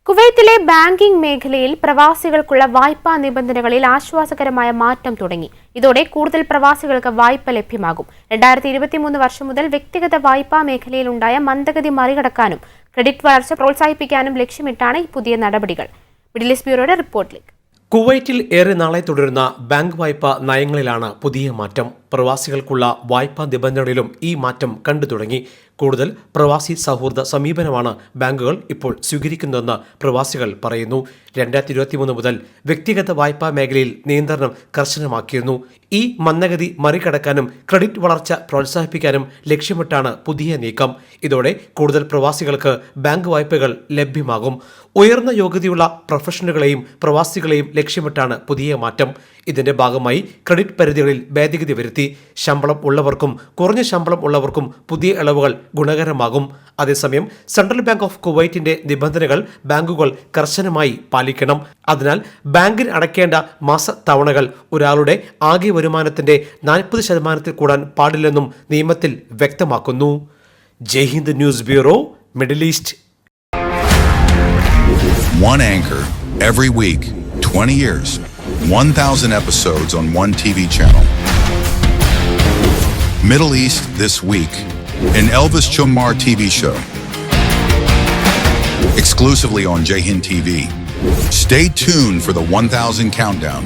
കുവൈത്തിലെ banking മേഖലയിൽ പ്രവാസികൾക്കുള്ള വായ്പാ നിബന്ധനകളിൽ ആശ്വാസകരമായ മാറ്റം തുടങ്ങി. ഇതോടെ കൂടുതൽ പ്രവാസികൾക്ക് വായ്പ ലഭ്യമാകും. 2023 വർഷം മുതൽ വ്യക്തിഗത വായ്പാ മേഖലയിലുണ്ടായ മന്ദഗതി മറികടക്കാനും ക്രെഡിറ്റ് വളർച്ച പ്രോത്സാഹിപ്പിക്കാനും ലക്ഷ്യമിട്ടാണ് ഈ പുതിയ നടപടികൾ. മിഡിൽ ഈസ്റ്റ് ബ്യൂറോയുടെ റിപ്പോർട്ടിലേക്ക്. കുവൈറ്റിൽ ഏറെ നാളെ തുടരുന്ന ബാങ്ക് വായ്പാ നയങ്ങളിലാണ് പുതിയ മാറ്റം. പ്രവാസികൾക്കുള്ള വായ്പാ നിബന്ധനകളിലും ഈ മാറ്റം കണ്ടു തുടങ്ങി. കൂടുതൽ പ്രവാസി സൗഹൃദ സമീപനമാണ് ബാങ്കുകൾ ഇപ്പോൾ സ്വീകരിക്കുന്നതെന്ന് പ്രവാസികൾ പറയുന്നു. 2023 മുതൽ വ്യക്തിഗത വായ്പാ മേഖലയിൽ നിയന്ത്രണം കർശനമാക്കിയിരുന്നു. ഈ മന്ദഗതി മറികടക്കാനും ക്രെഡിറ്റ് വളർച്ച പ്രോത്സാഹിപ്പിക്കാനും ലക്ഷ്യമിട്ടാണ് പുതിയ നീക്കം. ഇതോടെ കൂടുതൽ പ്രവാസികൾക്ക് ബാങ്ക് വായ്പകൾ ലഭ്യമാകും. ഉയർന്ന യോഗ്യതയുള്ള പ്രൊഫഷണലുകളെയും പ്രവാസികളെയും ലക്ഷ്യമിട്ടാണ് പുതിയ മാറ്റം. ഇതിന്റെ ഭാഗമായി ക്രെഡിറ്റ് പരിധികളിൽ ഭേദഗതി വരുത്തി. ശമ്പളം ഉള്ളവർക്കും കുറഞ്ഞ ശമ്പളം ഉള്ളവർക്കും പുതിയ ഇളവുകൾ ഗുണകരമാകും. അതേസമയം സെൻട്രൽ ബാങ്ക് ഓഫ് കുവൈറ്റിന്റെ നിബന്ധനകൾ ബാങ്കുകൾ കർശനമായി പാലിക്കണം. അതിനാൽ ബാങ്കിന് അടയ്ക്കേണ്ട മാസ തവണകൾ ഒരാളുടെ ആകെ വരുമാനത്തിന്റെ 40% കൂടാൻ പാടില്ലെന്നും നിയമത്തിൽ വ്യക്തമാക്കുന്നു. Jai Hind news bureau, Middle East. One anchor every week, 20 years, 1,000 episodes on one TV channel. Middle East This Week, an Elvis Chumar TV show. Exclusively on Jai Hind TV. Stay tuned for the 1,000 countdown.